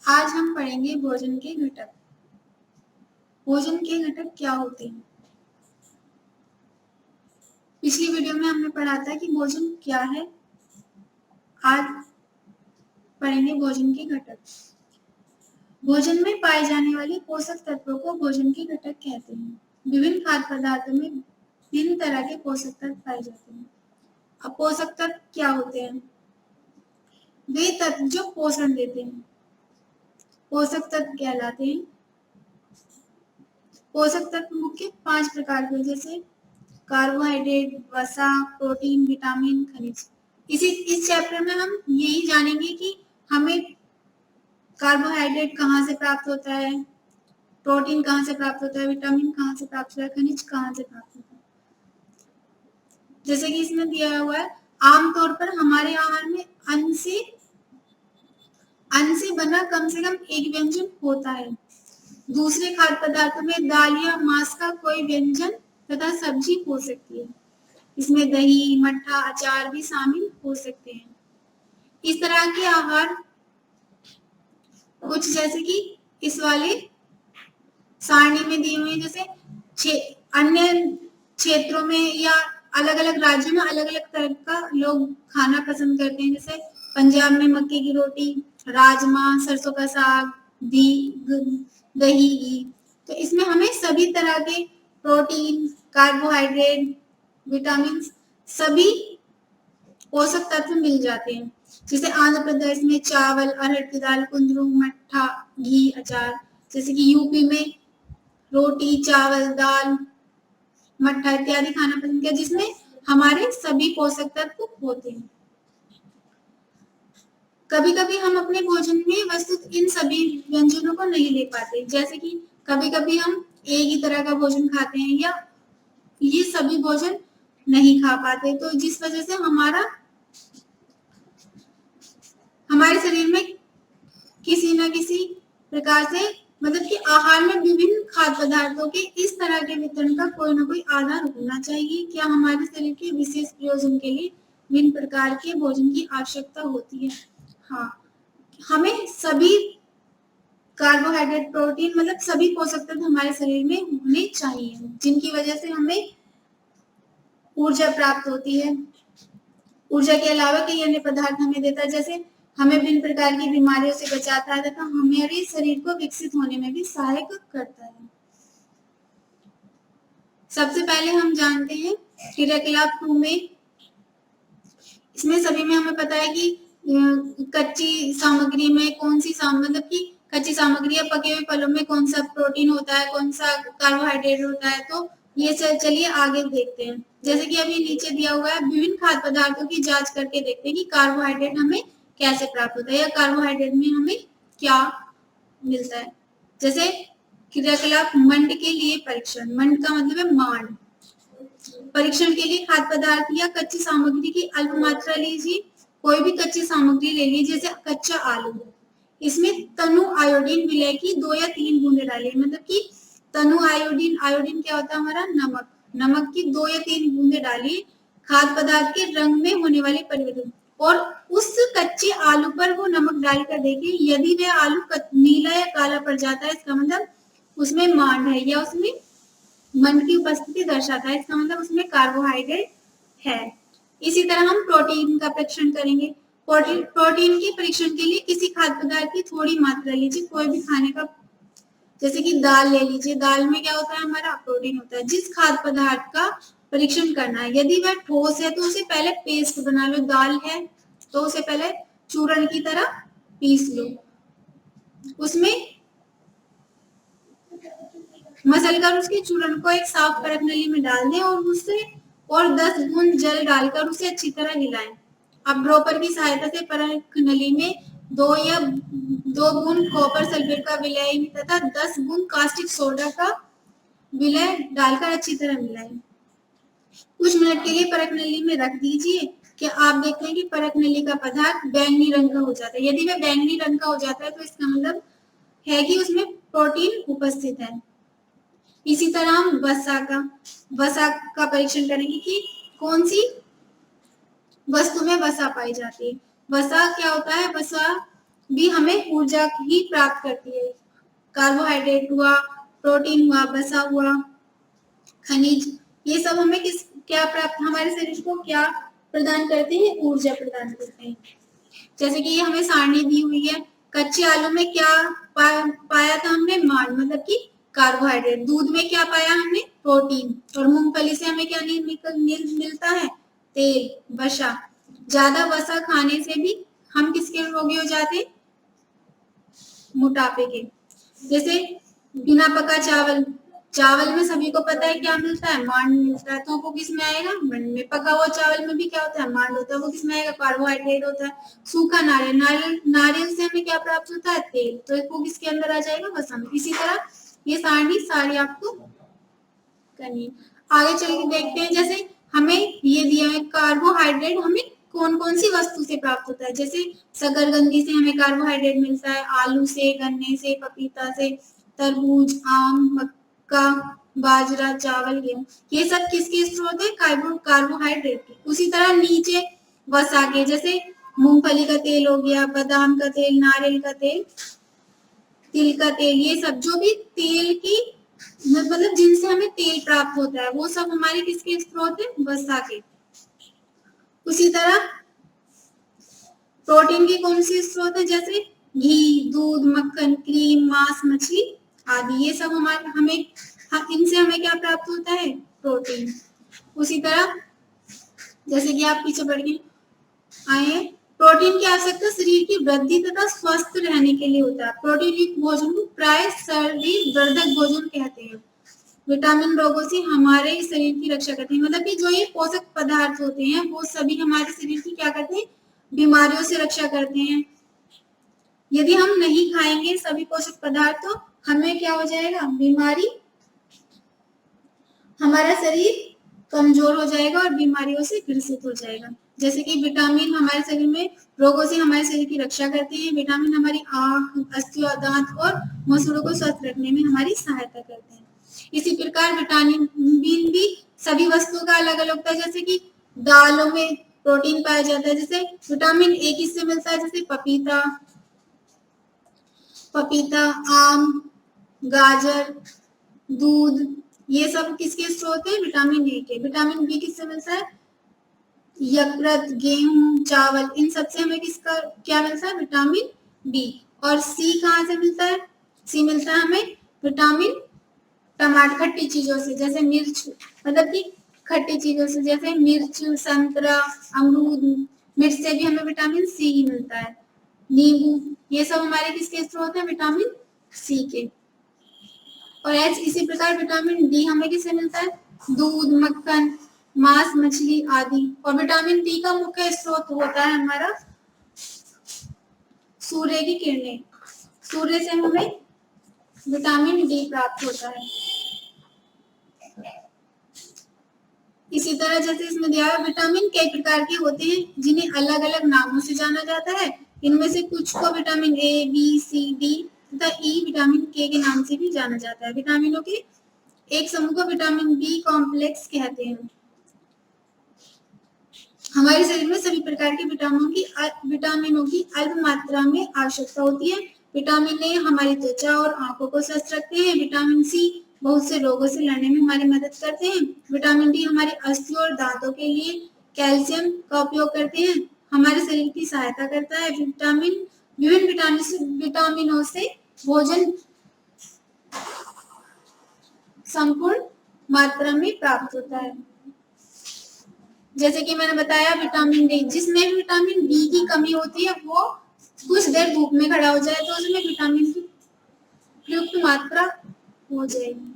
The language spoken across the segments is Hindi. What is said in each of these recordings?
आज हम पढ़ेंगे भोजन के घटक। भोजन के घटक क्या होते हैं? पिछली वीडियो में हमने पढ़ा था कि भोजन क्या है। आज पढ़ेंगे भोजन के घटक। भोजन में पाए जाने वाले पोषक तत्वों को भोजन के घटक कहते हैं। विभिन्न खाद्य पदार्थों में विभिन्न तरह के पोषक तत्व पाए जाते हैं। अब पोषक तत्व क्या होते हैं? वे तत्व जो पोषण देते हैं पोषक तत्व कहलाते हैं। पोषक तत्व मुख्य 5 प्रकार के, जैसे कार्बोहाइड्रेट, वसा, प्रोटीन, विटामिन, खनिज। इस चैप्टर में हम यही जानेंगे कि हमें कार्बोहाइड्रेट कहाँ से प्राप्त होता है, प्रोटीन कहाँ से प्राप्त होता है, विटामिन कहाँ से प्राप्त होता है, खनिज कहाँ से प्राप्त होता है। जैसे कि इसमें दिया हुआ है, आमतौर पर हमारे आहार में अन्न से बना कम से कम एक व्यंजन होता है। दूसरे खाद्य पदार्थों में दाल या मांस का कोई व्यंजन तथा सब्जी हो सकती है। इसमें दही, मट्ठा, अचार भी शामिल हो सकते हैं। इस तरह के आहार कुछ जैसे कि इस वाले सारणी में दिए हुए, जैसे अन्य क्षेत्रों में या अलग अलग राज्यों में अलग अलग तरह का लोग खाना पसंद करते हैं। जैसे पंजाब में मक्के की रोटी, राजमा, सरसों का साग, दही। तो इसमें हमें सभी तरह के प्रोटीन, कार्बोहाइड्रेट, विटामिन, सभी पोषक तत्व मिल जाते हैं। जैसे आंध्र प्रदेश में चावल, अरहर की दाल, कुंदरू, मट्ठा, घी, अचार। जैसे कि यूपी में रोटी, चावल, दाल, मट्ठा इत्यादि खाना पसंद किया, जिसमें हमारे सभी पोषक तत्व होते हैं। कभी कभी हम अपने भोजन में वस्तुतः इन सभी व्यंजनों को नहीं ले पाते। जैसे कि कभी कभी हम एक ही तरह का भोजन खाते हैं या ये सभी भोजन नहीं खा पाते, तो जिस वजह से हमारे शरीर में किसी न किसी प्रकार से मतलब कि आहार में विभिन्न खाद्य पदार्थों के इस तरह के वितरण का कोई न कोई आधार होना चाहिए। क्या हमारे शरीर के विशेष प्रयोजन के लिए विभिन्न प्रकार के भोजन की आवश्यकता होती है? हाँ, हमें सभी कार्बोहाइड्रेट, प्रोटीन मतलब सभी पोषक तत्व हमारे शरीर में होने चाहिए, जिनकी वजह से हमें ऊर्जा प्राप्त होती है। ऊर्जा के अलावा कई अन्य पदार्थ हमें देता है, जैसे हमें विभिन्न प्रकार की बीमारियों से बचाता है तथा हमारे शरीर को विकसित होने में भी सहायक करता है। सबसे पहले हम जानते हैं क्रियाकलाप 2 में। इसमें सभी में हमें पता है कि कच्ची सामग्री में कौन सी मतलब कि कच्ची सामग्री या पके हुए फलों में कौन सा प्रोटीन होता है, कौन सा कार्बोहाइड्रेट होता है। तो ये चलिए आगे देखते हैं। जैसे कि अभी नीचे दिया हुआ है, विभिन्न खाद्य पदार्थों की जांच करके देखते हैं कि कार्बोहाइड्रेट हमें कैसे प्राप्त होता है या कार्बोहाइड्रेट में हमें क्या मिलता है। जैसे क्रियाकलाप मंड के लिए परीक्षण। मंड का मतलब है मांड। परीक्षण के लिए खाद्य पदार्थ या कच्ची सामग्री की अल्प मात्रा लीजिए। कोई भी कच्ची सामग्री ले लीजिए, जैसे कच्चा आलू। इसमें तनु आयोडीन विलय की 2 या 3 बूंदे डालिए। मतलब कि तनु आयोडीन क्या होता है हमारा? नमक। नमक की 2 या 3 बूंदे डालिए। खाद्य पदार्थ के रंग में होने वाले परिवर्तन और उस कच्चे आलू पर वो नमक डालकर देखिए। यदि वह आलू नीला या काला पड़ जाता है, इसका मतलब उसमें मांड है या उसमें मंड की उपस्थिति दर्शाता है, इसका मतलब उसमें कार्बोहाइड्रेट है। इसी तरह हम प्रोटीन का परीक्षण करेंगे। प्रोटीन के परीक्षण के लिए किसी खाद्य पदार्थ की थोड़ी मात्रा लीजिए। कोई भी खाने का, जैसे कि दाल ले लीजिए। दाल में क्या होता है? हमारा प्रोटीन होता है। जिस खाद्य पदार्थ का परीक्षण करना है, यदि वह ठोस है तो उसे पहले पेस्ट बना लो। दाल है तो उसे पहले चूर्ण की तरह पीस लो। उसमें मसलकर उसके चूर्ण को एक साफ परत नली में डाल दें और 10 बूंद जल डालकर उसे अच्छी तरह हिलाएं। अब ड्रॉपर की सहायता से परत नली में 2 बूंद कॉपर सल्फेट का विलय तथा 10 बूंद कास्टिक सोडा का विलय डालकर अच्छी तरह मिलाएं। कुछ मिनट के लिए परत नली में रख दीजिए। कि आप देखते हैं कि परत नली का पदार्थ बैंगनी रंग का हो जाता है। यदि वह बैंगनी रंग का हो जाता है तो इसका मतलब है कि उसमें प्रोटीन उपस्थित है। इसी तरह हम वसा का परीक्षण करेंगे कि कौन सी वस्तु में वसा पाई जाती है। वसा क्या होता है? वसा भी हमें ऊर्जा ही प्राप्त करती है। कार्बोहाइड्रेट हुआ, प्रोटीन हुआ, वसा हुआ, खनिज, ये सब हमें क्या प्राप्त, हमारे शरीर को क्या प्रदान करते हैं, ऊर्जा प्रदान करते हैं। जैसे कि ये हमें सारणी दी हुई है, कच्चे आलू में क्या पाया था हमने, मांड, मतलब कि कार्बोहाइड्रेट। दूध में क्या पाया हमने, प्रोटीन। और मूंगफली से हमें क्या मिलता है, तेल, वसा। ज्यादा वसा खाने से भी हम किसके रोगी हो जाते हैं, मोटापे के। जैसे बिना पका चावल, चावल में सभी को पता है क्या मिलता है, मांड मिलता है, तो वो किस में आएगा, मंड में। पका हुआ चावल में भी क्या होता है, मांड होता है, वो किस में आएगा, कार्बोहाइड्रेट होता है। सूखा नारियल, नारियल से हमें क्या प्राप्त होता है, तेल, तो वो किसके अंदर आ जाएगा, वसा में। इसी तरह ये सारणी सारी आपको करनी। आगे चल के देखते हैं, जैसे हमें ये दिया है कार्बोहाइड्रेट हमें कौन कौन सी वस्तु से प्राप्त होता है। जैसे शकरकंदी से हमें कार्बोहाइड्रेट मिलता है, आलू से, गन्ने से, पपीता से, तरबूज, आम, मक्का, बाजरा, चावल, गेहूं, ये सब किसके स्रोत है, कार्बोहाइड्रेट के। उसी तरह नीचे वसा के, जैसे मूंगफली का तेल हो गया, बादाम का तेल, नारियल का तेल, तिल का तेल, ये सब जो भी तेल की मतलब जिनसे हमें तेल प्राप्त होता है, वो सब हमारे किसके स्रोत है, वसा के। उसी तरह प्रोटीन के कौन से स्रोत है, जैसे घी, दूध, मक्खन, क्रीम, मांस, मछली आदि, ये सब हमारे हमें इनसे हमें क्या प्राप्त होता है, प्रोटीन। उसी तरह जैसे कि आप पीछे बढ़ के आए, प्रोटीन की आवश्यकता शरीर की वृद्धि तथा स्वस्थ रहने के लिए होता है। प्रोटीन युक्त भोजन को प्राय शरीर वर्धक भोजन कहते हैं। विटामिन रोगों से हमारे शरीर की रक्षा करते हैं, मतलब कि जो ये पोषक पदार्थ होते हैं वो सभी हमारे शरीर की क्या करते हैं, बीमारियों से रक्षा करते हैं। यदि हम नहीं खाएंगे सभी पोषक पदार्थ तो हमें क्या हो जाएगा, बीमारी, हमारा शरीर कमजोर हो जाएगा और बीमारियों से ग्रसित हो जाएगा। जैसे कि विटामिन हमारे शरीर में रोगों से हमारे शरीर की रक्षा करते हैं। विटामिन हमारी आंख, अस्थियों, दांत और मसूड़ों को स्वस्थ रखने में हमारी सहायता करते हैं। इसी प्रकार विटामिन भी सभी वस्तुओं का अलग अलग होता है। जैसे कि दालों में प्रोटीन पाया जाता है, जैसे विटामिन ए किससे मिलता है, जैसे पपीता, आम, गाजर, दूध, ये सब किसके स्रोत है, विटामिन ए के। विटामिन बी किससे मिलता है, यकृत, गेहूं, चावल, इन सब से हमें किसका क्या मिलता है, विटामिन बी। और सी कहाँ से मिलता है, सी मिलता है हमें विटामिन टमाटर, खट्टी चीजों से, जैसे मिर्च, मतलब कि खट्टी चीजों से, जैसे मिर्च, संतरा, अमरूद, मिर्च से भी हमें विटामिन सी ही मिलता है। नींबू, ये सब हमारे किसके स्रोत है, विटामिन सी के। और इसी प्रकार विटामिन डी हमें किससे मिलता है, दूध, मक्खन, मांस, मछली आदि। और विटामिन डी का मुख्य स्रोत होता है हमारा सूर्य की किरणें। सूर्य से हमें विटामिन डी प्राप्त होता है। इसी तरह जैसे इसमें दिया है, विटामिन कई प्रकार के होते हैं जिन्हें अलग अलग नामों से जाना जाता है। इनमें से कुछ को vitamin A, B, C, D तथा ई विटामिन के नाम से भी जाना जाता है। विटामिनों के एक समूह को विटामिन बी कॉम्प्लेक्स कहते हैं। हमारे शरीर में सभी प्रकार के विटामिनों की अल्प मात्रा में आवश्यकता होती है। विटामिन ए हमारी त्वचा और आंखों को स्वस्थ रखते हैं। विटामिन सी बहुत से रोगों से लड़ने में हमारी मदद करते हैं। विटामिन डी हमारे अस्थियों और दांतों के लिए कैल्शियम का उपयोग करते हैं, हमारे शरीर की सहायता करता है। विभिन्न विटामिनों से भोजन संपूर्ण मात्रा में प्राप्त होता है। जैसे कि मैंने बताया विटामिन डी, जिसमें विटामिन डी की कमी होती है वो कुछ देर धूप में खड़ा हो जाए तो उसमें विटामिन की प्रयुक्त मात्रा हो जाएगी।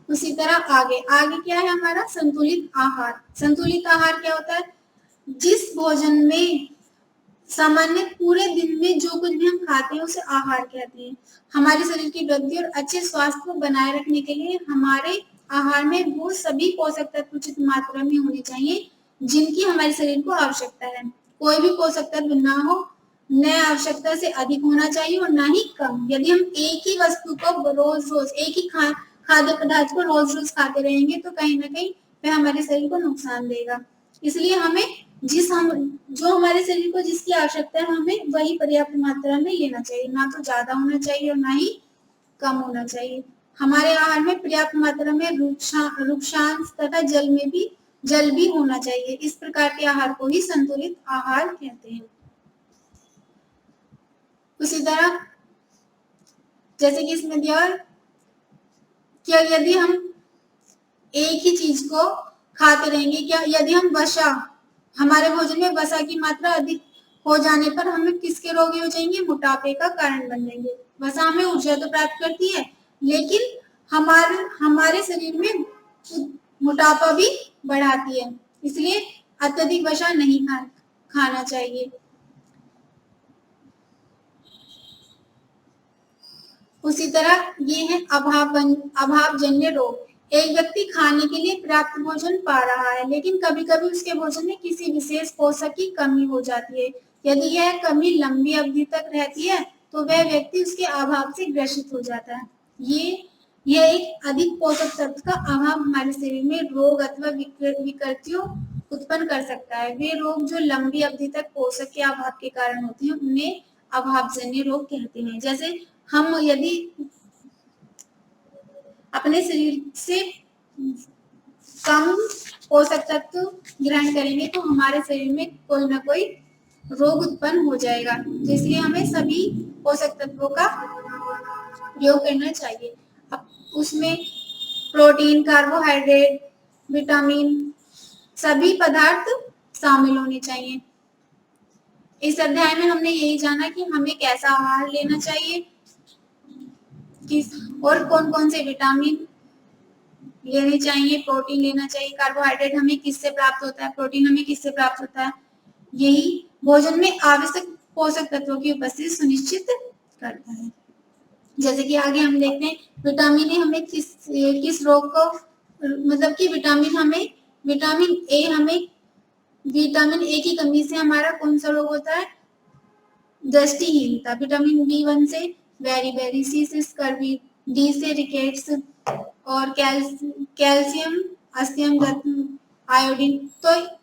उसी तरह आगे क्या है हमारा, संतुलित आहार। संतुलित आहार क्या होता है, जिस भोजन में सामान्य पूरे दिन में जो कुछ भी हम खाते हैं उसे आहार कहते हैं। हमारे शरीर की वृद्धि और अच्छे स्वास्थ्य को बनाए रखने के लिए हमारे आहार में वो सभी पोषक तत्व उचित मात्रा में होने चाहिए जिनकी हमारे शरीर को आवश्यकता है। कोई भी पोषक तत्व ना हो, न आवश्यकता से अधिक होना चाहिए और ना ही कम। यदि हम एक ही वस्तु को रोज रोज, एक ही खाद्य पदार्थ को रोज रोज खाते रहेंगे तो कहीं ना कहीं वह हमारे शरीर को नुकसान देगा। इसलिए हमें जो हमारे शरीर को जिसकी आवश्यकता है हमें वही पर्याप्त मात्रा में लेना चाहिए, ना तो ज्यादा होना चाहिए और ना ही कम होना चाहिए। हमारे आहार में पर्याप्त मात्रा में रुक्षांश तथा जल भी होना चाहिए। इस प्रकार के आहार को ही संतुलित आहार कहते हैं। उसी तरह जैसे कि इसमें दिया क्या, यदि हम एक ही चीज को खाते रहेंगे, क्या यदि हम हमारे भोजन में वसा की मात्रा अधिक हो जाने पर हमें किसके रोगी हो जाएंगे? मोटापे का कारण बन जाएंगे। वसा हमें ऊर्जा तो प्राप्त करती है, लेकिन हमारे शरीर में मोटापा भी बढ़ाती है, इसलिए अत्यधिक वसा नहीं खाना चाहिए। उसी तरह ये है अभावजन्य रोग। एक व्यक्ति खाने के लिए पर्याप्त भोजन पा रहा है, लेकिन कभी-कभी उसके भोजन में किसी विशेष पोषक की कमी हो जाती है। यदि यह कमी लंबी अवधि तक रहती है तो वह व्यक्ति उसके अभाव से ग्रसित हो जाता है। यह एक अधिक पोषक तत्व का अभाव हमारे शरीर में रोग अथवा विकृतियों उत्पन्न कर सकता है। वे रोग जो लंबी अवधि तक पोषक के अभाव के कारण होते हैं उन्हें अभावजन्य रोग कहते हैं। जैसे हम यदि अपने शरीर से कम पोषक तत्व ग्रहण करेंगे तो हमारे शरीर में कोई ना कोई रोग उत्पन्न हो जाएगा, इसलिए हमें सभी पोषक तत्वों का प्रयोग करना चाहिए। अब उसमें प्रोटीन, कार्बोहाइड्रेट, विटामिन सभी पदार्थ शामिल होने चाहिए। इस अध्याय में हमने यही जाना कि हमें कैसा आहार लेना चाहिए, किस और कौन कौन से विटामिन लेने चाहिए, प्रोटीन लेना चाहिए, कार्बोहाइड्रेट हमें किससे प्राप्त होता है, प्रोटीन हमें किससे प्राप्त होता है। यही भोजन में आवश्यक पोषक तत्वों की उपस्थिति सुनिश्चित करता है। जैसे कि आगे हम देखते हैं विटामिन ए हमें किस रोग को, मतलब कि विटामिन ए की कमी से हमारा कौन सा रोग होता है? दृष्टिहीनता। विटामिन बी1 से बेरी, सी से स्कर्वी, डी से रिकेट्स और कैल्शियम, अस्थियम, आयोडीन। तो